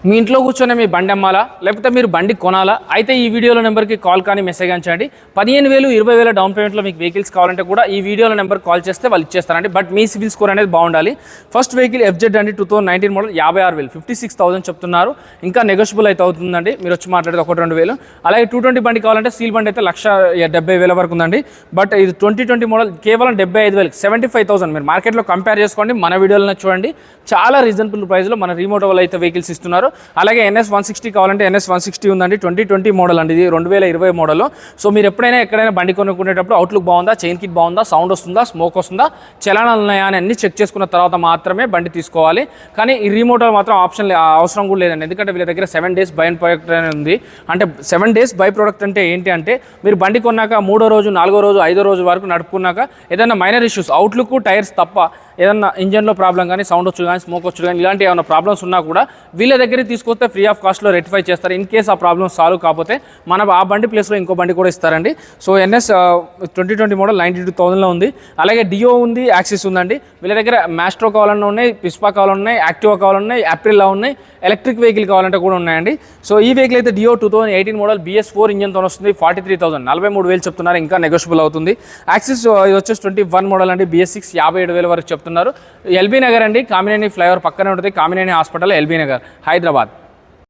మీ ఇంట్లో కూర్చొని మీ బండి అమ్మాలా లేకపోతే మీరు బండి కొనాలా అయితే ఈ వీడియోలో నెంబర్కి కాల్ కానీ మెసేజ్ కానీ చేయండి. 15,000 20,000 డౌన్ పేమెంట్లో మీకు వెహికల్స్ కావాలంటే కూడా ఈ వీడియోలో నెంబర్ కాల్ చేస్తే వాళ్ళు ఇచ్చేస్తారండి. బట్ మీ సివిల్ స్కోర్ అనేది బాగుండాలి. ఫస్ట్ వెహికల్ FZ అండి 2019 మోడల్ 56,000 56,000 చెప్తున్నారు. ఇంకా నెగోషియబుల్ అయితే అవుతుందండి. మీరు వచ్చి మాట్లాడితే 1-2,000. అలాగే 220 బండి కావాలంటే సీల్ బండి అయితే 1,70,000 వరకు ఉందండి. బట్ ఇది 2020 మోడల్ కేవలం 75,000 75,000 మీరు మార్కెట్లో కంపేర్ చేసుకోండి. మన వీడియోలో చూడండి చాలా రీజనబుల్ ప్రైస్లో మన రీమోట్ వాళ్ళు అయితే వెహికల్స్ ఇస్తున్నారు. అలాగే NS 160 కావాలంటే NS 160 ఉందండి. 2020 మోడల్ అండి, ఇది 2020 మోడల్. సో మీరు ఎప్పుడైనా ఎక్కడైనా బండి కొనుక్కునేటప్పుడు అవుట్లుక్ బాగుందా, చైన్ కిట్ బాగుందా, సౌండ్ వస్తుందా, స్మోక్ వస్తుందా, చలనాలు ఉన్నాయా అని అన్ని చెక్ చేసుకున్న తర్వాత మాత్రమే బండి తీసుకోవాలి. కానీ ఈ రీమోట్ మాత్రం ఆప్షన్ అవసరం కూడా లేదండి. ఎందుకంటే వీళ్ళ దగ్గర 7 days బై ప్రోడక్ట్ అనేది ఉంది. అంటే 7 days బై ప్రోడక్ట్ అంటే ఏంటి అంటే మీరు బండి కొన్నాక 3వ రోజు 4వ రోజు 5వ రోజు వరకు నడుపుకున్నాక ఏదైనా మైనర్ ఇష్యూస్ అవుట్లుక్ టైర్స్ తప్ప ఏదన్నా ఇంజన్లో ప్రాబ్లం కానీ, సౌండ్ వచ్చు కానీ, స్మోక్ వచ్చు కానీ, ఇలాంటి ఏమైనా ప్రాబ్లమ్స్ ఉన్నా కూడా వీళ్ళ దగ్గరికి తీసుకొస్తే ఫ్రీ ఆఫ్ కాస్ట్లో రెక్టిఫై చేస్తారు. ఇన్ కేస్ ఆ ప్రాబ్లమ్స్ సాల్వ్ కాకపోతే మన ఆ బండి ప్లేస్లో ఇంకో బండి కూడా ఇస్తారండి. సో NS 2020 మోడల్ 92,000లో ఉంది. అలాగే డియో ఉంది, యాక్సిస్ ఉందండి. వీళ్ళ దగ్గర మ్యాస్ట్రో కావాలన్నా ఉన్నాయి, పిస్పా కావాలన్నా ఉన్నాయి, యాక్టివా కావాలన్నాయి, యాప్రిల్లా ఉన్నాయి, ఎలక్ట్రిక్ వెహికల్ కావాలంటే కూడా ఉన్నాయండి. సో ఈ వెహికల్ అయితే డియో 2018 మోడల్ BS4 ఇంజన్తో వస్తుంది. 43,000 43,000 చెప్తున్నారు. ఇంకా నెగోషియబుల్ అవుతుంది. యాక్సిస్ ఇది వచ్చేసి 21 మోడల్ అండి, BS6 57,000 వరకు చెప్తున్నారు. LB నగర్ అండి, కామినేని ఫ్లైఓవర్ పక్కనే ఉంటుంది. Kamineni hospital, LB Nagar, Hyderabad.